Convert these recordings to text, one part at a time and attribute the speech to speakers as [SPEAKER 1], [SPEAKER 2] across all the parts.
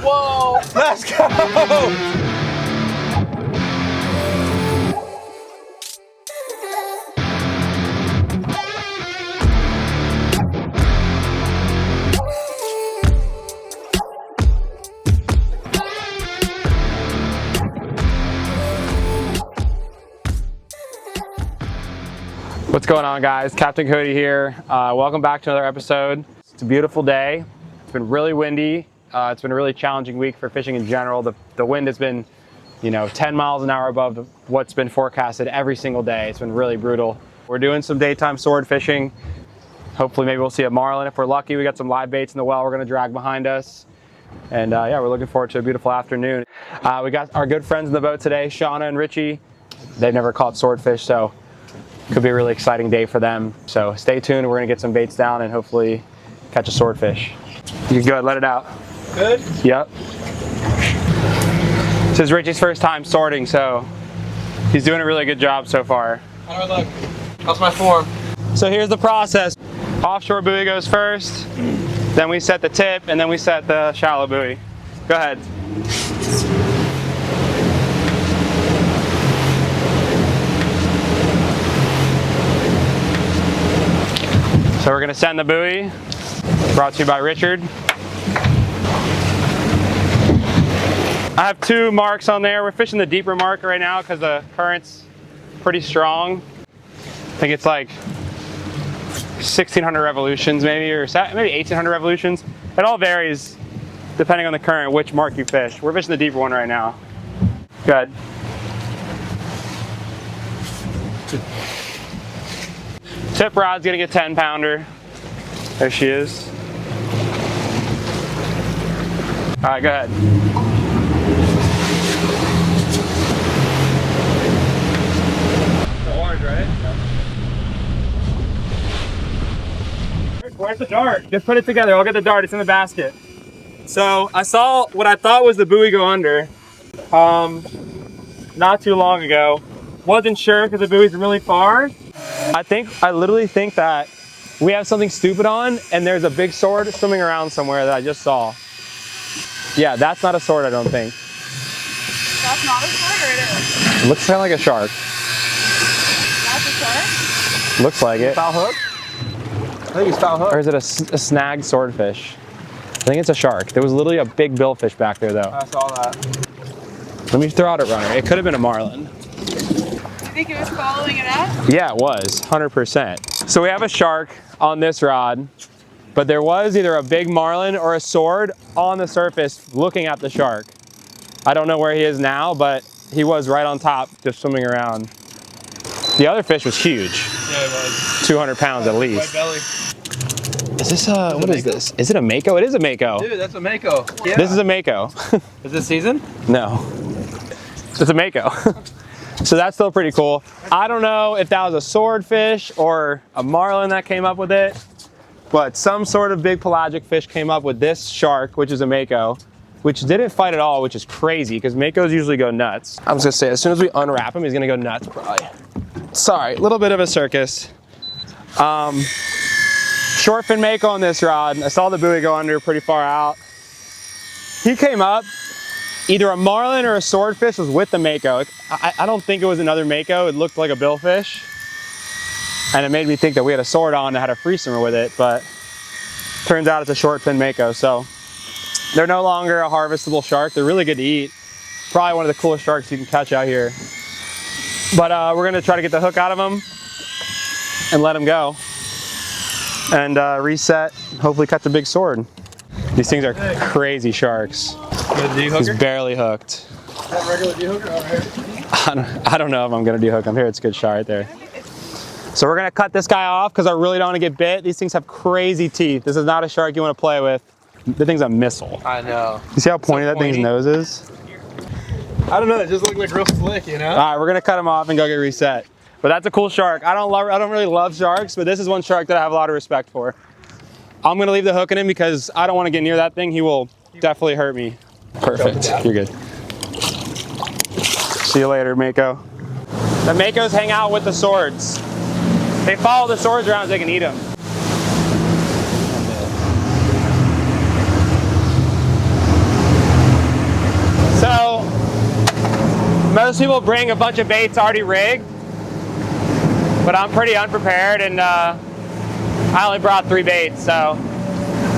[SPEAKER 1] Whoa! Let's go! What's going on, guys? Captain Cody here. Welcome back to another episode. It's a beautiful day. It's been really windy. It's been a really challenging week for fishing in general. The wind has been, 10 miles an hour above what's been forecasted every single day. It's been really brutal. We're doing some daytime sword fishing. Hopefully maybe we'll see a marlin if we're lucky. We got some live baits in the well we're gonna drag behind us. And yeah, we're looking forward to a beautiful afternoon. We got our good friends in the boat today, Shauna and Richie. They've never caught swordfish, so could be a really exciting day for them. So stay tuned. We're gonna get some baits down and hopefully catch a swordfish. You can go ahead, let it out.
[SPEAKER 2] Good?
[SPEAKER 1] Yep. This is Richie's first time sorting, so he's doing a really good job so far.
[SPEAKER 2] How do I look? How's my form?
[SPEAKER 1] So here's the process. Offshore buoy goes first, then we set the tip, and then we set the shallow buoy. Go ahead. So we're gonna send the buoy, brought to you by Richard. I have two marks on there. We're fishing the deeper mark right now because the current's pretty strong. I think it's like 1,600 revolutions maybe, or maybe 1,800 revolutions. It all varies depending on the current, which mark you fish. We're fishing the deeper one right now. Good. Tip rod's getting a 10-pounder. There she is. All right, go ahead.
[SPEAKER 2] Large, right? Where's the dart?
[SPEAKER 1] Just put it together. I'll get the dart. It's in the basket. So I saw what I thought was the buoy go under not too long ago. Wasn't sure because the buoy's really far. I literally think that we have something stupid on and there's a big sword swimming around somewhere that I just saw. Yeah, that's not a sword, I don't think.
[SPEAKER 3] That's not a sword, or it is?
[SPEAKER 1] It looks kind of like a shark.
[SPEAKER 3] That's a shark?
[SPEAKER 1] Looks like it.
[SPEAKER 2] Foul hook? I think it's foul hook.
[SPEAKER 1] Or is it a snagged swordfish? I think it's a shark. There was literally a big billfish back there though.
[SPEAKER 2] I saw that.
[SPEAKER 1] Let me throw out a runner. It could have been a marlin.
[SPEAKER 3] You think it was following it up?
[SPEAKER 1] Yeah, it was, 100%. So we have a shark on this rod, but there was either a big marlin or a sword on the surface looking at the shark. I don't know where he is now, but he was right on top, just swimming around. The other fish was huge.
[SPEAKER 2] Yeah, it was.
[SPEAKER 1] 200 pounds at least.
[SPEAKER 2] My belly.
[SPEAKER 1] Is this what is this? Is it a Mako? It is a Mako.
[SPEAKER 2] Dude, that's a Mako. Yeah.
[SPEAKER 1] This is a Mako.
[SPEAKER 2] Is this season?
[SPEAKER 1] No. It's a Mako. So that's still pretty cool. I don't know if that was a swordfish or a marlin that came up with it, but some sort of big pelagic fish came up with this shark, which is a Mako, which didn't fight at all, which is crazy because Makos usually go nuts. I was gonna say, as soon as we unwrap him, he's gonna go nuts probably. Sorry, a little bit of a circus. Short fin Mako on this rod. I saw the buoy go under pretty far out. He came up. Either a marlin or a swordfish was with the Mako. I don't think it was another Mako. It looked like a billfish. And it made me think that we had a sword on that had a free swimmer with it, but turns out it's a short fin Mako. So they're no longer a harvestable shark. They're really good to eat. Probably one of the coolest sharks you can catch out here. But we're gonna try to get the hook out of them and let them go. And reset, hopefully catch a big sword. These things are crazy sharks. He's barely hooked.
[SPEAKER 2] Is that regular de-hooker over here?
[SPEAKER 1] I don't know if I'm gonna de-hook him. Here, it's a good shot right there. So we're gonna cut this guy off because I really don't wanna get bit. These things have crazy teeth. This is not a shark you wanna play with. The thing's a missile.
[SPEAKER 2] I know.
[SPEAKER 1] You see how pointy that thing's nose is?
[SPEAKER 2] I don't know, it just looked like real slick, you know?
[SPEAKER 1] All right, we're gonna cut him off and go get reset. But that's a cool shark. I don't really love sharks, but this is one shark that I have a lot of respect for. I'm gonna leave the hook in him because I don't wanna get near that thing. He will definitely hurt me. Perfect, you're good. See you later, Mako. The Makos hang out with the swords. They follow the swords around so they can eat them. Most people bring a bunch of baits already rigged, but I'm pretty unprepared, and I only brought 3 baits, so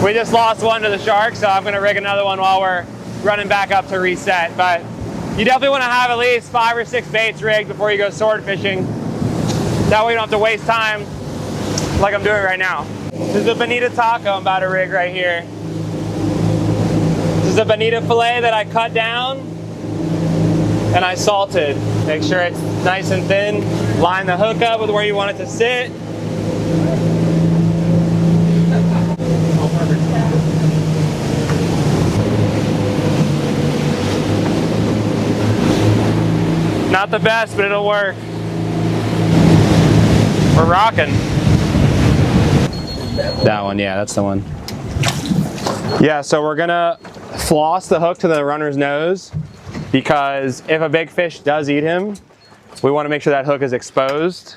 [SPEAKER 1] we just lost one to the shark, so I'm gonna rig another one while we're running back up to reset. But you definitely want to have at least 5 or 6 baits rigged before you go sword fishing. That way you don't have to waste time like I'm doing right now. This is a bonita taco I'm about to rig right here. This is a bonita fillet that I cut down and I salted. Make sure it's nice and thin. Line the hook up with where you want it to sit. Not the best, but it'll work. We're rocking. That one, yeah, that's the one. Yeah, so we're gonna floss the hook to the runner's nose, because if a big fish does eat him, we want to make sure that hook is exposed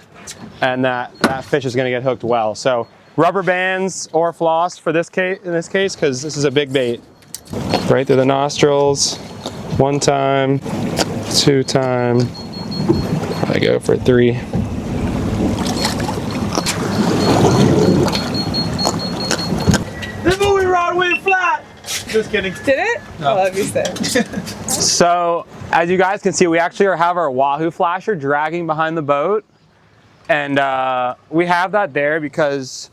[SPEAKER 1] and that fish is going to get hooked well. So rubber bands or floss for this case, in this case, because this is a big bait. Right through the nostrils, 1 time, 2 time. I go for 3.
[SPEAKER 2] The movie rod went flat. Just kidding.
[SPEAKER 3] Did it?
[SPEAKER 2] No.
[SPEAKER 3] I love you, Sid.
[SPEAKER 1] So as you guys can see, we actually have our Wahoo flasher dragging behind the boat, and we have that there because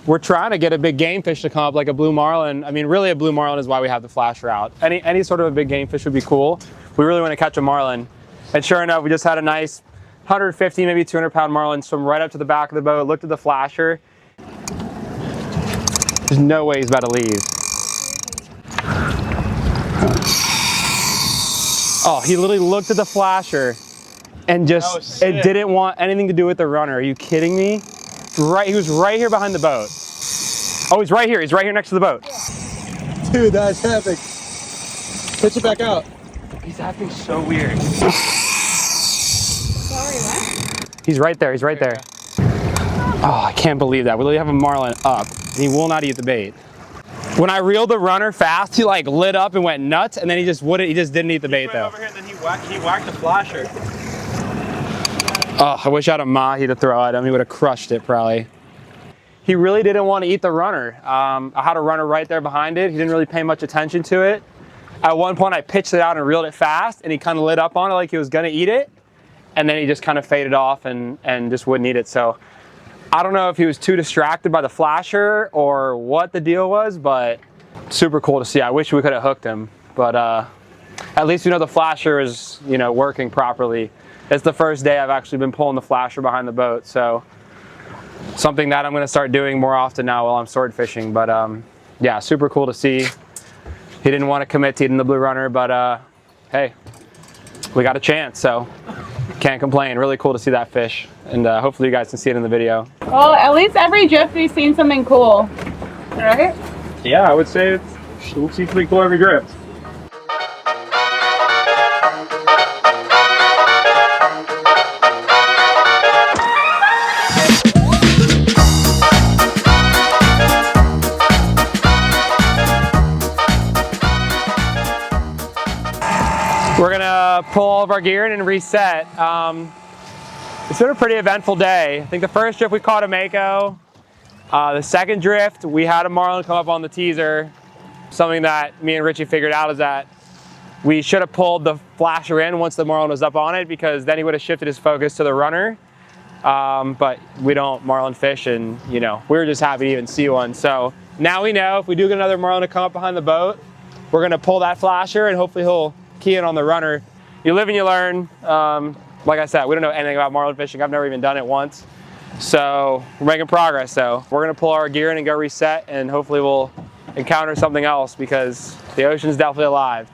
[SPEAKER 1] we're trying to get a big game fish to come up, like a blue marlin. I mean, really a blue marlin is why we have the flasher out. Any sort of a big game fish would be cool. We really want to catch a marlin, and sure enough, we just had a nice 150, maybe 200-pound marlin swim right up to the back of the boat, looked at the flasher. There's no way he's about to leave. Oh, he literally looked at the flasher and just, it didn't want anything to do with the runner. Are you kidding me? Right, he was right here behind the boat. Oh, he's right here. He's right here next to the boat.
[SPEAKER 2] Dude, that's epic. Pitch it back out.
[SPEAKER 1] He's acting so weird.
[SPEAKER 3] Sorry, what?
[SPEAKER 1] He's right there. He's right there. Oh, I can't believe that. We literally have a marlin up, and he will not eat the bait. When I reeled the runner fast, he like lit up and went nuts, and then he just didn't eat the bait though.
[SPEAKER 2] Over here, and then he whacked the flasher.
[SPEAKER 1] Oh, I wish I had a mahi to throw at him. He would have crushed it probably. He really didn't want to eat the runner. I had a runner right there behind it. He didn't really pay much attention to it. At one point I pitched it out and reeled it fast, and he kind of lit up on it like he was gonna eat it. And then he just kind of faded off and just wouldn't eat it. So I don't know if he was too distracted by the flasher or what the deal was, but super cool to see. I wish we could have hooked him, but at least we know the flasher is, you know, working properly. It's the first day I've actually been pulling the flasher behind the boat, so something that I'm going to start doing more often now while I'm sword fishing. But yeah, super cool to see. He didn't want to commit to eating the blue runner, but hey, we got a chance, so can't complain. Really cool to see that fish, and hopefully you guys can see it in the video.
[SPEAKER 3] Well, at least every drift we've seen something cool, right?
[SPEAKER 2] Yeah, I would say we'll see pretty cool every drift.
[SPEAKER 1] We're gonna pull all of our gear in and reset. It's been a pretty eventful day. I think the first drift we caught a Mako. The second drift, we had a marlin come up on the teaser. Something that me and Richie figured out is that we should have pulled the flasher in once the marlin was up on it, because then he would have shifted his focus to the runner. But we don't marlin fish, and you know, we were just happy to even see one. So now we know if we do get another marlin to come up behind the boat, we're gonna pull that flasher and hopefully he'll key in on the runner. You live and you learn. Like I said, we don't know anything about marlin fishing. I've never even done it once. So we're making progress. So we're gonna pull our gear in and go reset, and hopefully we'll encounter something else, because the ocean's definitely alive.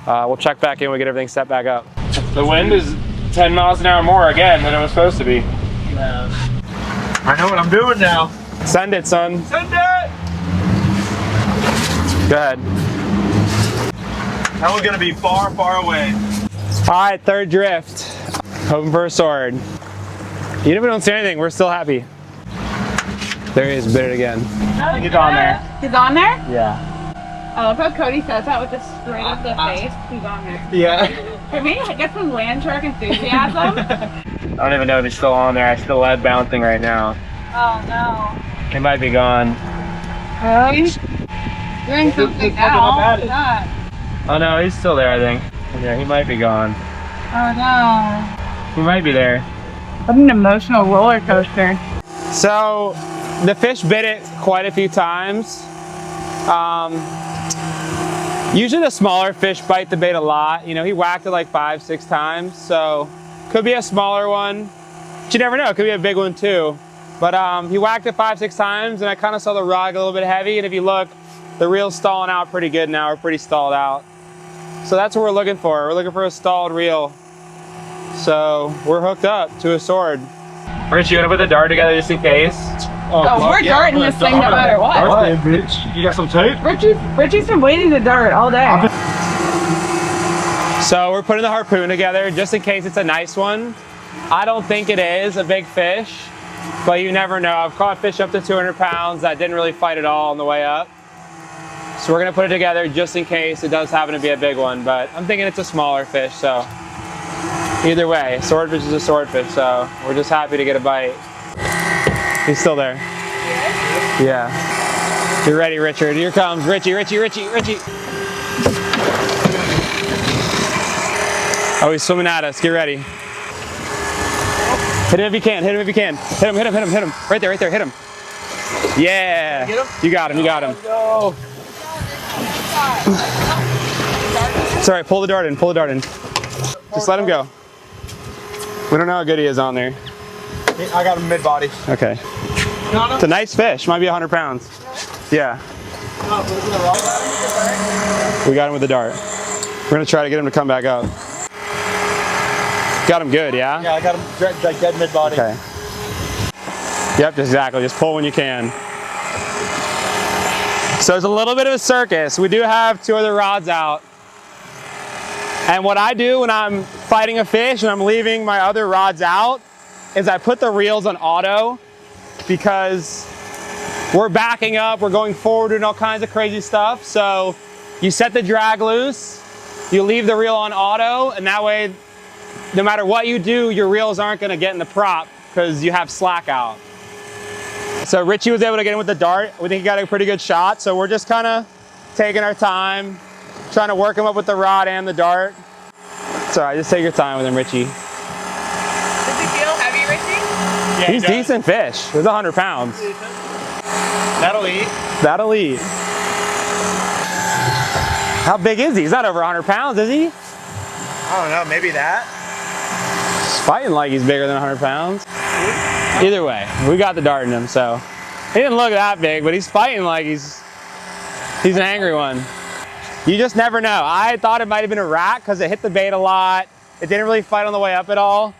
[SPEAKER 1] We'll check back in when we get everything set back up. The wind is 10 miles an hour more again than it was supposed to be.
[SPEAKER 2] I know what I'm doing now.
[SPEAKER 1] Send it, son.
[SPEAKER 2] Send it!
[SPEAKER 1] Go ahead.
[SPEAKER 2] That one's gonna be far, far away.
[SPEAKER 1] All right, third drift. Hoping for a sword. Even if we don't see anything, we're still happy. There he is, bit it again. He's on there.
[SPEAKER 3] He's on there?
[SPEAKER 1] Yeah.
[SPEAKER 3] I love how Cody says that with a straight up the face. He's on there.
[SPEAKER 2] Yeah.
[SPEAKER 3] Can we get some land shark enthusiasm?
[SPEAKER 1] I don't even know if he's still on there. I still have bouncing right now.
[SPEAKER 3] Oh no.
[SPEAKER 1] He might be gone.
[SPEAKER 3] Doing something now. What's that?
[SPEAKER 1] Oh no, he's still there, I think. Yeah, he might be gone.
[SPEAKER 3] Oh no.
[SPEAKER 1] He might be there.
[SPEAKER 3] What an emotional roller coaster.
[SPEAKER 1] So, the fish bit it quite a few times. Usually the smaller fish bite the bait a lot. You know, he whacked it like 5, 6 times. So, could be a smaller one. But you never know, it could be a big one too. But he whacked it 5, 6 times and I kind of saw the rod a little bit heavy. And if you look, the reel's stalling out pretty good now. We're pretty stalled out. So that's what we're looking for. We're looking for a stalled reel. So we're hooked up to a sword. Richie, you want to put the dart together just in case?
[SPEAKER 3] Oh, we're darting this thing no matter what.
[SPEAKER 2] You got some tape?
[SPEAKER 3] Richie's been waiting to dart all day.
[SPEAKER 1] So we're putting the harpoon together just in case it's a nice one. I don't think it is a big fish, but you never know. I've caught fish up to 200 pounds that didn't really fight at all on the way up. So we're gonna put it together just in case it does happen to be a big one, but I'm thinking it's a smaller fish, so. Either way, swordfish is a swordfish, so we're just happy to get a bite. He's still there. Yeah. You're ready, Richard. Here comes Richie. Oh, he's swimming at us. Get ready. Hit him if you can. Hit him. Hit him. Right there. Hit him. Yeah. You got him.
[SPEAKER 2] No.
[SPEAKER 1] It's all right. Pull the dart in. Just let him go. We don't know how good he is on there.
[SPEAKER 2] I got him mid-body.
[SPEAKER 1] Okay. It's a nice fish. Might be 100 pounds. Yeah. We got him with the dart. We're going to try to get him to come back up. Got him good, yeah?
[SPEAKER 2] Yeah, I got him like dead mid-body.
[SPEAKER 1] Okay. Yep, exactly. Just pull when you can. So it's a little bit of a circus. We do have 2 other rods out. And what I do when I'm fighting a fish and I'm leaving my other rods out is I put the reels on auto because we're backing up, we're going forward doing all kinds of crazy stuff. So you set the drag loose, you leave the reel on auto, and that way, no matter what you do, your reels aren't gonna get in the prop because you have slack out. So Richie was able to get in with the dart. We think he got a pretty good shot. So we're just kind of taking our time, trying to work him up with the rod and the dart. It's all right, just take your time with him, Richie.
[SPEAKER 3] Does he feel heavy, Richie?
[SPEAKER 1] Yeah, he's decent fish. He's 100 pounds. That'll eat. How big is he? He's not over 100 pounds, is he?
[SPEAKER 2] I don't know, maybe that.
[SPEAKER 1] He's fighting like he's bigger than 100 pounds. Either way, we got the dart in him, so. He didn't look that big, but he's fighting like he's an angry one. You just never know. I thought it might have been a rat because it hit the bait a lot. It didn't really fight on the way up at all.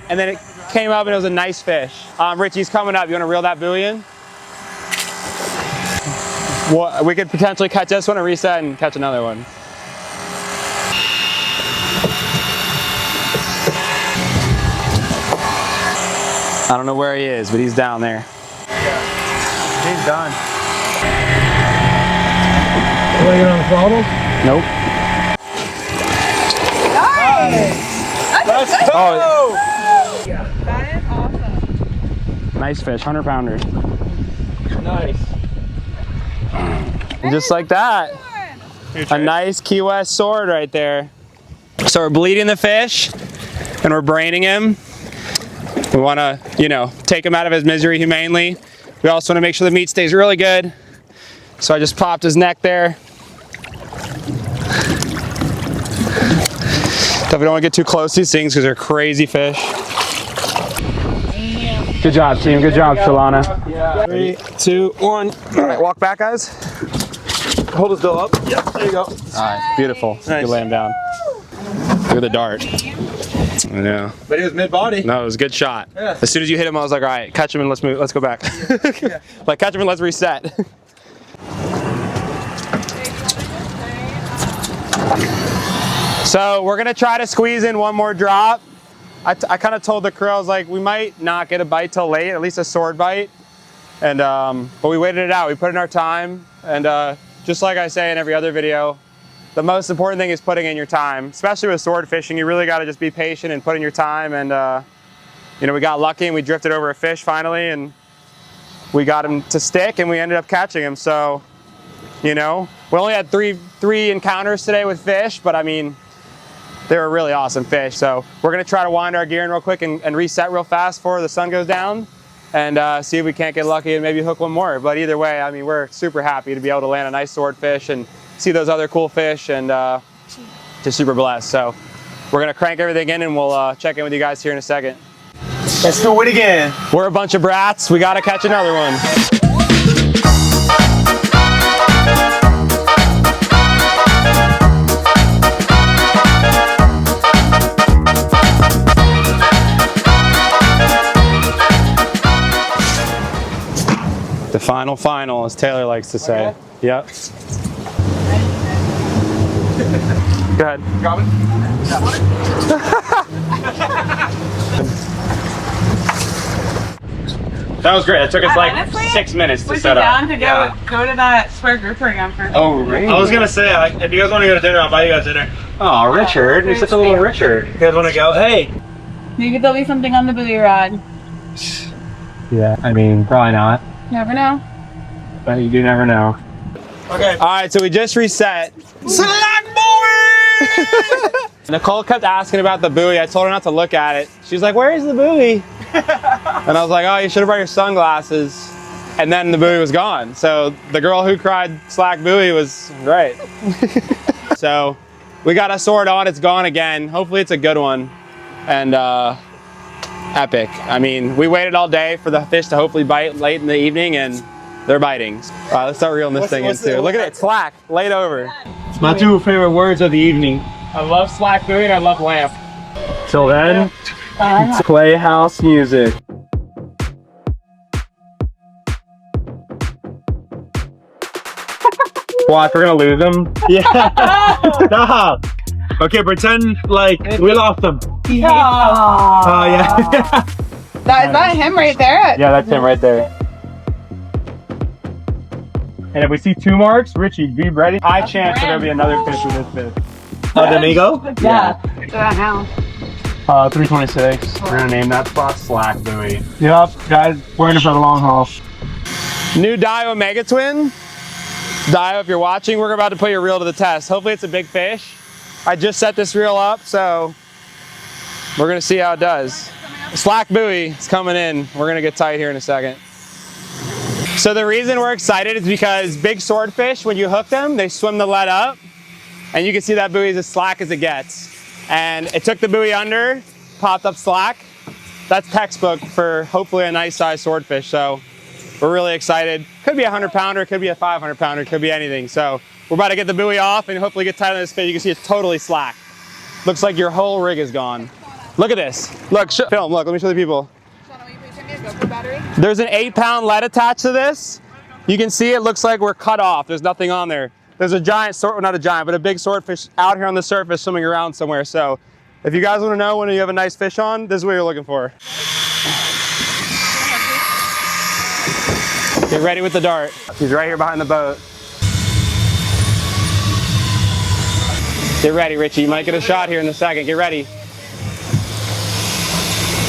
[SPEAKER 1] And then it came up and it was a nice fish. Richie's coming up. You want to reel that buoy in? Well, we could potentially catch this one and reset and catch another one. I don't know where he is, but he's down there.
[SPEAKER 2] Yeah. He's done. Want to get on the throttle?
[SPEAKER 1] Nope.
[SPEAKER 3] Nice!
[SPEAKER 2] Let's go!
[SPEAKER 1] Oh.
[SPEAKER 3] That is awesome.
[SPEAKER 1] Nice fish, 100 pounder.
[SPEAKER 2] Nice.
[SPEAKER 1] And just like that, a nice Key West sword right there. So we're bleeding the fish and we're braining him. We want to, take him out of his misery humanely. We also want to make sure the meat stays really good. So I just popped his neck there. Definitely don't want to get too close to these things because they're crazy fish. Good job, team. Good job, Shauna. 3, 2, 1. All right, walk back, guys.
[SPEAKER 2] Hold his bill up. Yep, there you go.
[SPEAKER 1] All right, beautiful. Nice. You lay him down. Look at the dart. Yeah.
[SPEAKER 2] But he was mid-body.
[SPEAKER 1] No, it was a good shot.
[SPEAKER 2] Yeah.
[SPEAKER 1] As soon as you hit him, I was like, all right, catch him and let's move. Let's go back.
[SPEAKER 2] Yeah.
[SPEAKER 1] Like, catch him and let's reset. So we're gonna try to squeeze in one more drop. I kind of told the crew, I was like, we might not get a bite till late, at least a sword bite. And but we waited it out. We put in our time, and just like I say in every other video, the most important thing is putting in your time, especially with sword fishing. You really got to just be patient and put in your time. And you know, we got lucky and we drifted over a fish finally, and we got him to stick, and we ended up catching him. So, you know, we only had three encounters today with fish, but I mean, they were really awesome fish. So we're gonna try to wind our gear in real quick and reset real fast before the sun goes down, and see if we can't get lucky and maybe hook one more. But either way, I mean, we're super happy to be able to land a nice swordfish and see those other cool fish, and just super blessed. So we're gonna crank everything in, and we'll check in with you guys here in a second.
[SPEAKER 2] Let's do it again.
[SPEAKER 1] We're a bunch of brats. We gotta catch another one. The final, as Taylor likes to say. Okay. Yep. Go ahead.
[SPEAKER 2] Got it?
[SPEAKER 1] That was great. It took us like
[SPEAKER 3] honestly,
[SPEAKER 1] 6 minutes to
[SPEAKER 3] was
[SPEAKER 1] set up.
[SPEAKER 3] down to go to that square grouper again for
[SPEAKER 1] Oh, really?
[SPEAKER 2] I was gonna say, if you guys want to go to dinner, I'll buy you guys dinner.
[SPEAKER 1] Oh, Richard. You're such a little Richard.
[SPEAKER 2] You guys want to go? Hey.
[SPEAKER 3] Maybe there'll be something on the buoy rod.
[SPEAKER 1] Yeah, I mean, probably not.
[SPEAKER 3] Never know.
[SPEAKER 1] But you do never know.
[SPEAKER 2] Okay.
[SPEAKER 1] All right, so we just reset.
[SPEAKER 2] Slack boy!
[SPEAKER 1] Nicole kept asking about the buoy. I told her not to look at it. She's like, "Where's the buoy?" And I was like, "Oh, you should have brought your sunglasses." And then the buoy was gone. So the girl who cried slack buoy was right. So we got a sword on. It's gone again. Hopefully it's a good one. And epic. I mean, we waited all day for the fish to hopefully bite late in the evening, and they're biting. All right, let's start reeling this thing in too. Look at it, slack, laid over.
[SPEAKER 2] It's my two favorite words of the evening.
[SPEAKER 1] I love slack buoy and I love lamp.
[SPEAKER 2] Till then, playhouse music.
[SPEAKER 1] Watch, we're gonna lose them.
[SPEAKER 2] Yeah. Stop. Okay, pretend like we lost them.
[SPEAKER 3] Yeah.
[SPEAKER 2] Oh, yeah.
[SPEAKER 3] Is that him right there?
[SPEAKER 1] Yeah, that's him right there. And if we see 2 marks, Richie, be ready. High chance that there'll be another fish with this fish.
[SPEAKER 2] Oh, the Mako?
[SPEAKER 3] Yeah. How?
[SPEAKER 1] 326. We're gonna name that spot Slack Buoy.
[SPEAKER 2] Yup, guys, we're in it for the long haul.
[SPEAKER 1] New Dio Mega Twin. Dio, if you're watching, we're about to put your reel to the test. Hopefully it's a big fish. I just set this reel up, so we're gonna see how it does. Slack buoy is coming in. We're gonna get tight here in a second. So the reason we're excited is because big swordfish, when you hook them, they swim the lead up, and you can see that buoy is as slack as it gets. And it took the buoy under, popped up slack. That's textbook for hopefully a nice size swordfish. So we're really excited. Could be a 100-pounder, could be a 500-pounder, could be anything. So we're about to get the buoy off and hopefully get tight on this fish. You can see it's totally slack. Looks like your whole rig is gone. Look at this. Look, film, look, let me show the people.
[SPEAKER 3] Shauna, will you please send me a GoPro battery?
[SPEAKER 1] There's an 8-pound lead attached to this. You can see it looks like we're cut off. There's nothing on there. There's a giant, not a giant, but a big swordfish out here on the surface swimming around somewhere. So if you guys want to know when you have a nice fish on, this is what you're looking for. Get ready with the dart. He's right here behind the boat. Get ready, Richie. You might get a shot here in a second. Get ready.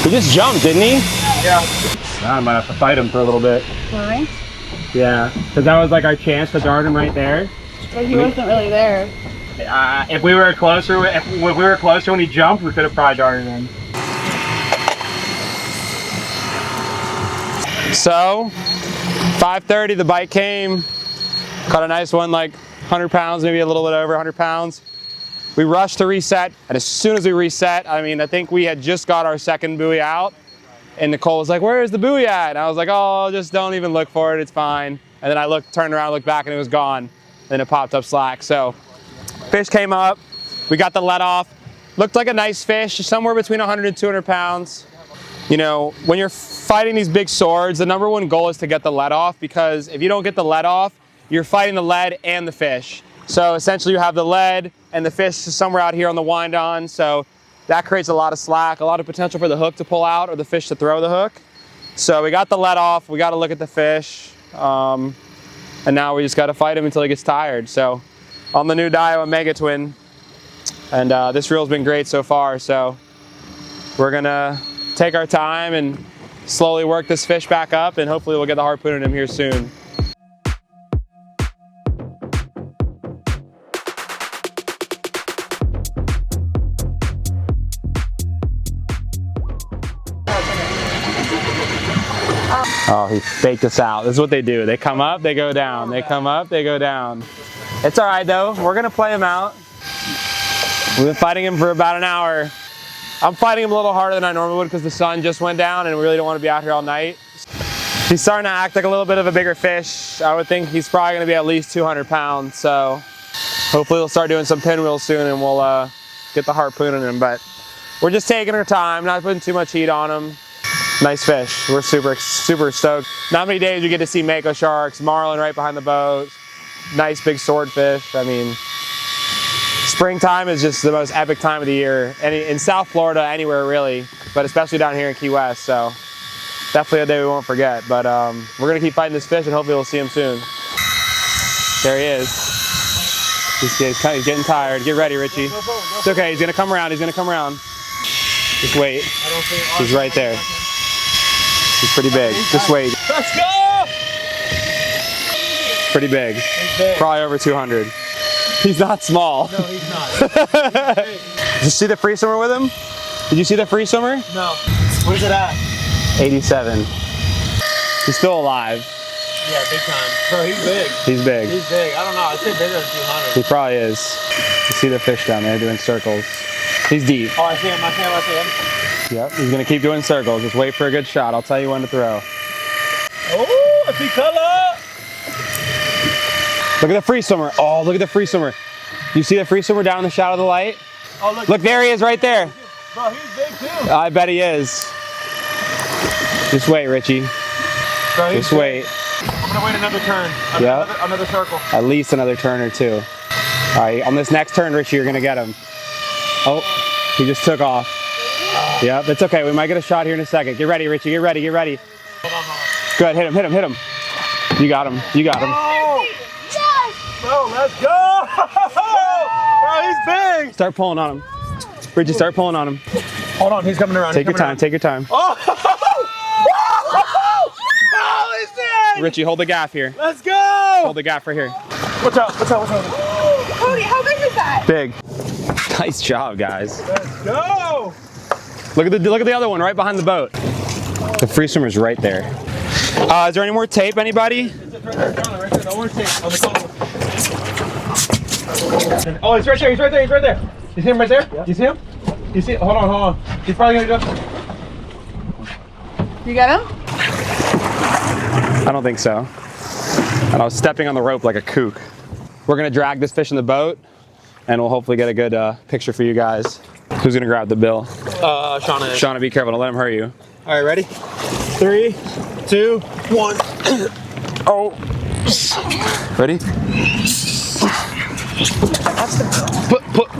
[SPEAKER 1] He just jumped, didn't he?
[SPEAKER 2] Yeah.
[SPEAKER 1] I might have to fight him for a little bit.
[SPEAKER 3] Really?
[SPEAKER 1] Yeah, because that was like our chance to dart him right there.
[SPEAKER 3] But he wasn't really there.
[SPEAKER 1] If we were closer, when he jumped, we could have probably darted him. So, 5:30, the bite came. Caught a nice one, like 100 pounds, maybe a little bit over 100 pounds. We rushed to reset, and as soon as we reset, I mean, I think we had just got our second buoy out, and Nicole was like, "Where is the buoy at?" And I was like, "Oh, just don't even look for it, it's fine." And then I turned around, looked back, and it was gone. Then it popped up slack. So, fish came up, we got the lead off. Looked like a nice fish, somewhere between 100 and 200 pounds. You know, when you're fighting these big swords, the #1 goal is to get the lead off, because if you don't get the lead off, you're fighting the lead and the fish. So essentially you have the lead and the fish somewhere out here on the wind on. So that creates a lot of slack, a lot of potential for the hook to pull out or the fish to throw the hook. So we got the lead off, we got to look at the fish. And now we just got to fight him until he gets tired. So on the new Daiwa Mega Twin. And this reel's been great so far, so we're gonna take our time and slowly work this fish back up, and hopefully we'll get the harpoon in him here soon. Oh, he faked us out. This is what they do. They come up, they go down. They come up, they go down. It's all right though. We're gonna play him out. We've been fighting him for about an hour. I'm fighting him a little harder than I normally would because the sun just went down and we really don't want to be out here all night. He's starting to act like a little bit of a bigger fish. I would think he's probably gonna be at least 200 pounds. So hopefully we'll start doing some pinwheels soon and we'll get the harpoon in him. But we're just taking our time, not putting too much heat on him. Nice fish. We're super stoked. Not many days we get to see Mako sharks, Marlin right behind the boat. Nice big swordfish. I mean, springtime is just the most epic time of the year. In South Florida, anywhere really, but especially down here in Key West. So definitely a day we won't forget. But we're gonna keep fighting this fish and hopefully we'll see him soon. There he is. He's getting tired. Get ready, Richie. It's okay. He's gonna come around. He's gonna come around. Just wait. He's right there. He's pretty big. Just wait.
[SPEAKER 2] Let's go!
[SPEAKER 1] Pretty big. Probably over 200. He's not small.
[SPEAKER 2] No, he's not.
[SPEAKER 1] Did you see the free swimmer with him? Did you see the free swimmer?
[SPEAKER 2] No. Where's it at?
[SPEAKER 1] 87. He's still alive.
[SPEAKER 2] Yeah, big time. Bro, he's big.
[SPEAKER 1] He's big.
[SPEAKER 2] He's big. I don't know. I'd say bigger than 200.
[SPEAKER 1] He probably is. You see the fish down there doing circles. He's deep.
[SPEAKER 2] Oh, I see him. I see him.
[SPEAKER 1] Yep, he's gonna keep doing circles. Just wait for a good shot. I'll tell you when to throw.
[SPEAKER 2] Oh, I see color.
[SPEAKER 1] Look at the free swimmer. Oh, look at the free swimmer. You see the free swimmer down in the shadow of the light?
[SPEAKER 2] Oh,
[SPEAKER 1] Look, there he is right there.
[SPEAKER 2] Bro, he's big too.
[SPEAKER 1] I bet he is. Just wait, Richie.
[SPEAKER 2] Bro,
[SPEAKER 1] Just wait.
[SPEAKER 2] I'm gonna wait another turn.
[SPEAKER 1] Yep.
[SPEAKER 2] Another circle.
[SPEAKER 1] At least another turn or two. All right, on this next turn, Richie, you're gonna get him. Oh, he just took off. Yep, it's okay. We might get a shot here in a second. Get ready, Richie. Get ready. Get ready.
[SPEAKER 2] Hold on.
[SPEAKER 1] Go ahead. Hit him. Hit him. Hit him. You got him. You got him.
[SPEAKER 2] Oh! Yes! Bro, let's go! Bro, he's big!
[SPEAKER 1] Start pulling on him. Richie, start pulling on him.
[SPEAKER 2] Hold on, he's coming around.
[SPEAKER 1] Take your time. Take your time.
[SPEAKER 2] Oh! Oh, he's big!
[SPEAKER 1] Richie, hold the gaff here.
[SPEAKER 2] Let's go!
[SPEAKER 1] Hold the gaff right here.
[SPEAKER 2] What's up?
[SPEAKER 3] Cody, how big is that?
[SPEAKER 1] Big. Nice job, guys.
[SPEAKER 2] Let's go!
[SPEAKER 1] Look at the other one right behind the boat. The free swimmer's right there. Is there any more tape, anybody?
[SPEAKER 2] Right there. No more tape on the collar. Oh, he's right there. He's right there. He's right there. You see him right there? Yeah. You see him? You see? Hold on. He's probably gonna go.
[SPEAKER 3] You get him?
[SPEAKER 1] I don't think so. And I was stepping on the rope like a kook. We're gonna drag this fish in the boat, and we'll hopefully get a good picture for you guys. Who's gonna grab the bill?
[SPEAKER 2] Shauna.
[SPEAKER 1] Shauna, be careful. Don't let him hurt you.
[SPEAKER 2] All right, ready? 3, 2, 1.
[SPEAKER 1] Oh. Ready?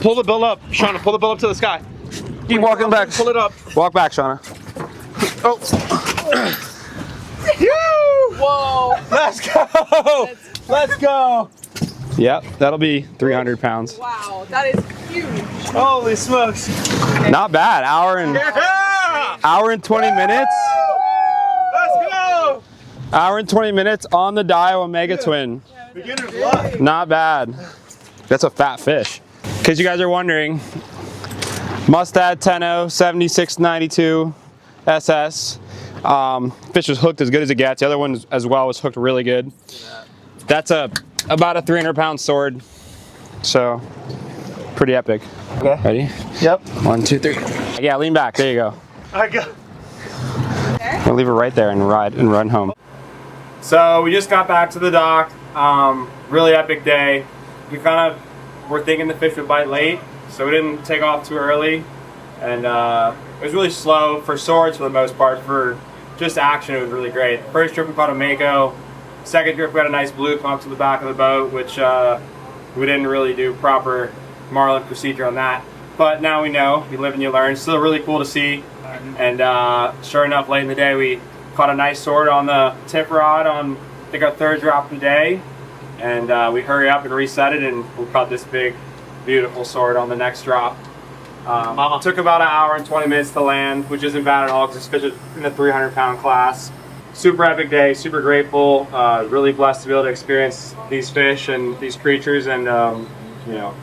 [SPEAKER 2] Pull the bill up, Shauna. Pull the bill up to the sky.
[SPEAKER 1] Keep walking back.
[SPEAKER 2] Pull it up.
[SPEAKER 1] Walk back, Shauna.
[SPEAKER 2] Oh.
[SPEAKER 3] Whoa.
[SPEAKER 2] Let's go. Let's go.
[SPEAKER 1] Yep, that'll be 300 pounds.
[SPEAKER 3] Wow, that is huge.
[SPEAKER 2] Holy smokes.
[SPEAKER 1] Not bad. Hour and 20 minutes.
[SPEAKER 2] Let's go.
[SPEAKER 1] Hour and 20 minutes on the Daiwa Mega Twin.
[SPEAKER 2] Beginner's luck.
[SPEAKER 1] Not bad. That's a fat fish. In case you guys are wondering, Mustad 10-0 7692 SS. Fish was hooked as good as it gets. The other one as well was hooked really good. That's about a 300-pound sword. So pretty epic.
[SPEAKER 2] Okay.
[SPEAKER 1] Ready?
[SPEAKER 2] Yep.
[SPEAKER 1] 1, 2, 3. Yeah, lean back. There you go.
[SPEAKER 2] I go.
[SPEAKER 1] We'll leave it right there and run home. So we just got back to the dock. Really epic day. We kind of were thinking the fish would bite late, so we didn't take off too early. And it was really slow for swords for the most part. For just action, it was really great. First trip we caught a Mako. Second trip we got a nice blue come up to the back of the boat, which we didn't really do proper Marlin procedure on that. But now we know. You live and you learn. Still really cool to see. And sure enough, late in the day we caught a nice sword on the tip rod on, I think, our third drop of the day. And we hurry up and reset it, and we caught this big, beautiful sword on the next drop. Took about an hour and 20 minutes to land, which isn't bad at all because this fish is in the 300-pound class. Super epic day, super grateful, really blessed to be able to experience these fish and these creatures, and you know,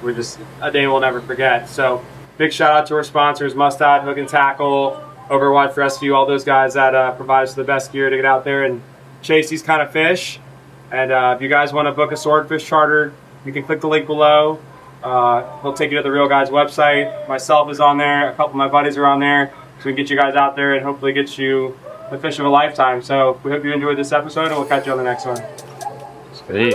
[SPEAKER 1] we're just a day we'll never forget. So big shout out to our sponsors, Mustad, Hook and Tackle, Overwatch Rescue, all those guys that provide us the best gear to get out there and chase these kind of fish. And if you guys want to book a swordfish charter, you can click the link below. He'll take you to the Real Guys website. Myself is on there, a couple of my buddies are on there, so we can get you guys out there and hopefully get you the fish of a lifetime. So we hope you enjoyed this episode, and we'll catch you on the next one.
[SPEAKER 4] Sweet.